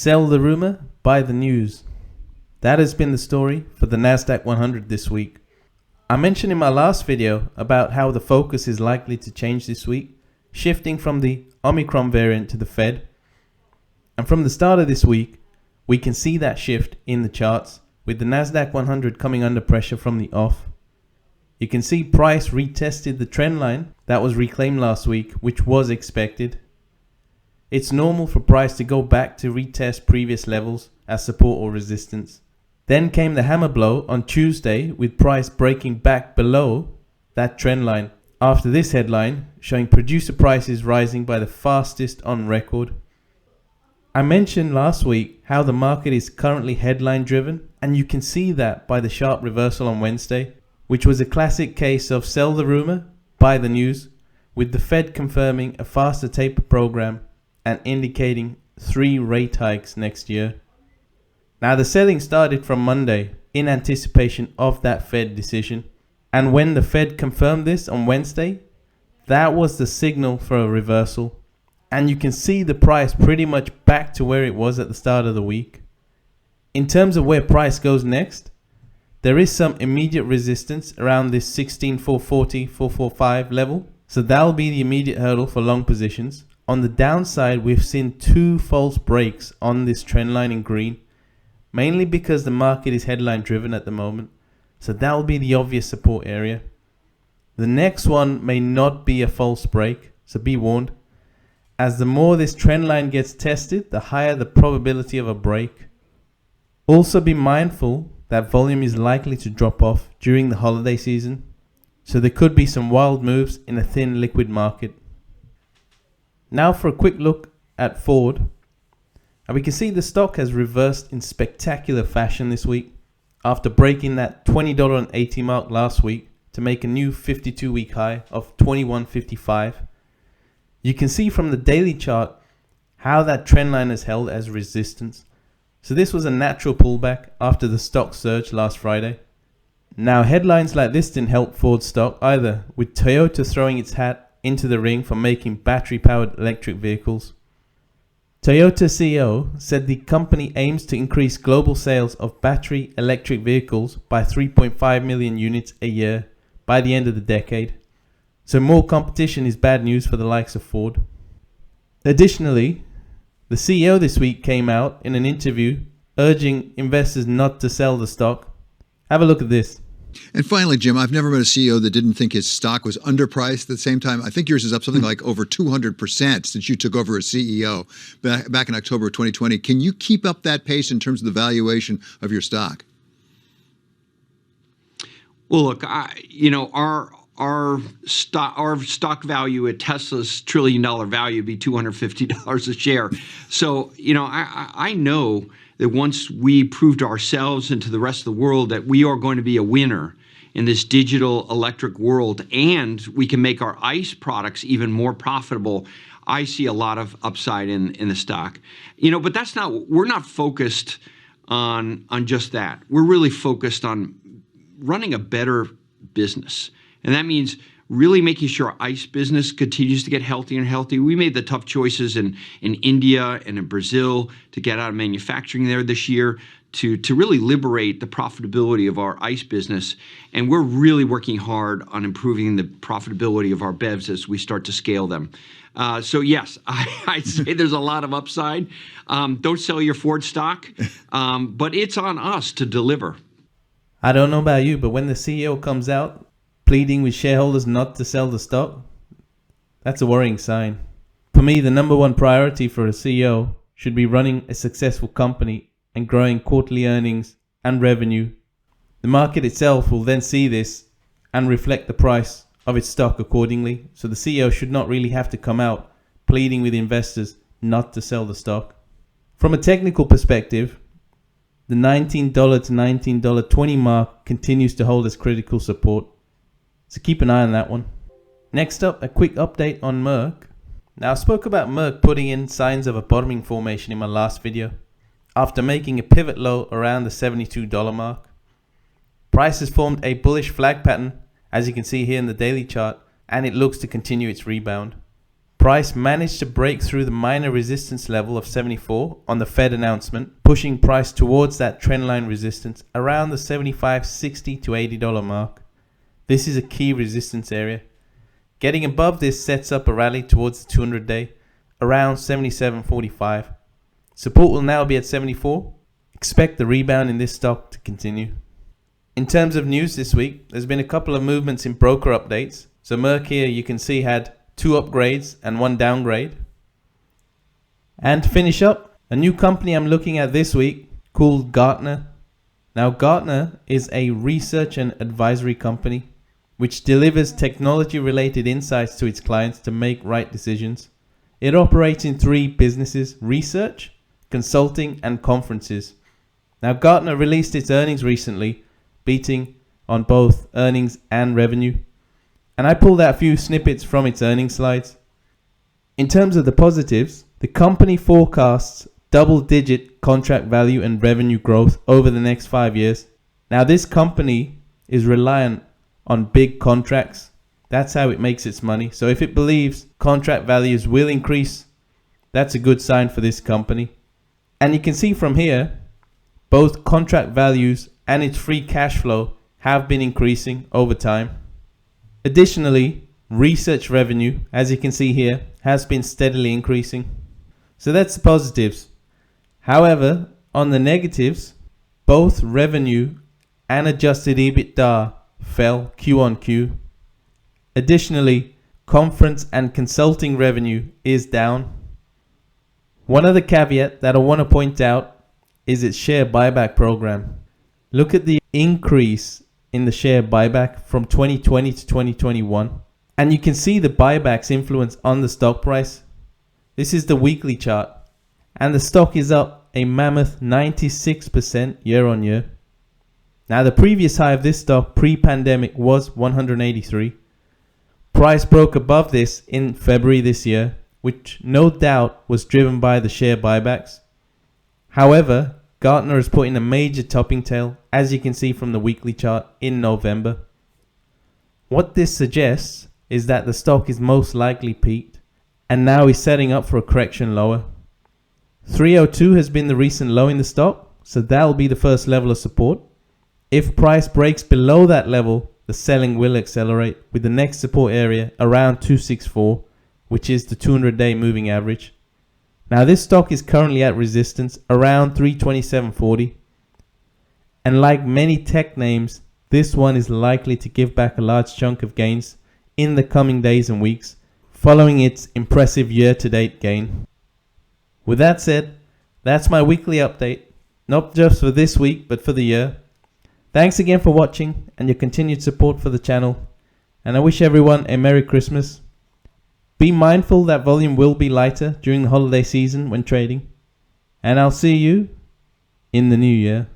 Sell the rumor, buy the news. That has been the story for the Nasdaq 100 this week. I mentioned in my last video about how the focus is likely to change this week, shifting from the Omicron variant to the Fed. And from the start of this week, we can see that shift in the charts, with the Nasdaq 100 coming under pressure from the off. You can see price retested the trend line that was reclaimed last week, which was expected. It's normal for price to go back to retest previous levels as support or resistance. Then came the hammer blow on Tuesday, with price breaking back below that trend line after this headline showing producer prices rising by the fastest on record. I mentioned last week how the market is currently headline driven, and you can see that by the sharp reversal on Wednesday, which was a classic case of sell the rumor, buy the news, with the Fed confirming a faster taper program and indicating 3 rate hikes next year. Now the selling started from Monday in anticipation of that Fed decision, and when the Fed confirmed this on Wednesday, that was the signal for a reversal, and you can see the price pretty much back to where it was at the start of the week. In terms of where price goes next, there is some immediate resistance around this 16,440-445 level, so that'll be the immediate hurdle for long positions. On the downside, we've seen 2 false breaks on this trend line in green, mainly because the market is headline driven at the moment, so that will be the obvious support area. The next one may not be a false break, so be warned, as the more this trend line gets tested, the higher the probability of a break. Also be mindful that volume is likely to drop off during the holiday season, so there could be some wild moves in a thin liquid market. Now for a quick look at Ford. And we can see the stock has reversed in spectacular fashion this week after breaking that $20.80 mark last week to make a new 52-week high of $21.55. You can see from the daily chart how that trend line is held as resistance. So this was a natural pullback after the stock surge last Friday. Now headlines like this didn't help Ford stock either, with Toyota throwing its hat into the ring for making battery-powered electric vehicles. Toyota CEO said the company aims to increase global sales of battery electric vehicles by 3.5 million units a year by the end of the decade. So more competition is bad news for the likes of Ford. Additionally, the CEO this week came out in an interview urging investors not to sell the stock. Have a look at this. And finally, Jim, I've never met a CEO that didn't think his stock was underpriced at the same time. I think yours is up something like over 200% since you took over as CEO back in October of 2020. Can you keep up that pace in terms of the valuation of your stock? Well, look, our stock value at Tesla's $1 trillion value would be $250 a share. So, I know that once we prove to ourselves and to the rest of the world that we are going to be a winner in this digital electric world, and we can make our ICE products even more profitable, I see a lot of upside in the stock. But we're not focused on just that. We're really focused on running a better business. And that means really making sure our ICE business continues to get healthier and healthier. We made the tough choices in India and in Brazil to get out of manufacturing there this year to really liberate the profitability of our ICE business. And we're really working hard on improving the profitability of our BEVs as we start to scale them. So yes, I'd say there's a lot of upside. Don't sell your Ford stock, but it's on us to deliver. I don't know about you, but when the CEO comes out pleading with shareholders not to sell the stock, that's a worrying sign. For me, the number one priority for a CEO should be running a successful company and growing quarterly earnings and revenue. The market itself will then see this and reflect the price of its stock accordingly. So the CEO should not really have to come out pleading with investors not to sell the stock. From a technical perspective, the $19 to $19.20 mark continues to hold as critical support. So keep an eye on that one. Next up, a quick update on Merck. Now I spoke about Merck putting in signs of a bottoming formation in my last video after making a pivot low around the $72 mark. Price has formed a bullish flag pattern, as you can see here in the daily chart, and it looks to continue its rebound. Price managed to break through the minor resistance level of 74 on the Fed announcement, pushing price towards that trendline resistance around the $75.60 to $80 mark. This is a key resistance area. Getting above this sets up a rally towards the 200-day around 77.45. Support will now be at 74. Expect the rebound in this stock to continue. In terms of news this week, there's been a couple of movements in broker updates. So Merck here you can see had 2 upgrades and 1 downgrade. And to finish up, a new company I'm looking at this week called Gartner. Now Gartner is a research and advisory company which delivers technology related insights to its clients to make right decisions. It operates in 3 businesses: research, consulting and conferences. Now Gartner released its earnings recently, beating on both earnings and revenue. And I pulled out a few snippets from its earnings slides. In terms of the positives, the company forecasts double-digit contract value and revenue growth over the next 5 years. Now this company is reliant on big contracts. That's how it makes its money. So if it believes contract values will increase, that's a good sign for this company. And you can see from here, both contract values and its free cash flow have been increasing over time. Additionally, research revenue, as you can see here, has been steadily increasing. So that's the positives. However, on the negatives, both revenue and adjusted EBITDA fell Q on Q. Additionally, conference and consulting revenue is down. One other caveat that I want to point out is its share buyback program. Look at the increase in the share buyback from 2020 to 2021, and you can see the buyback's influence on the stock price. This is the weekly chart, and the stock is up a mammoth 96% year on year. Now the previous high of this stock pre-pandemic was 183. Price broke above this in February this year, which no doubt was driven by the share buybacks. However, Gartner has put in a major topping tail, as you can see from the weekly chart, in November. What this suggests is that the stock is most likely peaked and now is setting up for a correction lower. 302 has been the recent low in the stock, so that will be the first level of support. If price breaks below that level, the selling will accelerate, with the next support area around 264, which is the 200-day moving average. Now this stock is currently at resistance around 327.40, and like many tech names, this one is likely to give back a large chunk of gains in the coming days and weeks, following its impressive year-to-date gain. With that said, that's my weekly update, not just for this week but for the year. Thanks again for watching and your continued support for the channel, and I wish everyone a Merry Christmas. Be mindful that volume will be lighter during the holiday season when trading, and I'll see you in the new year.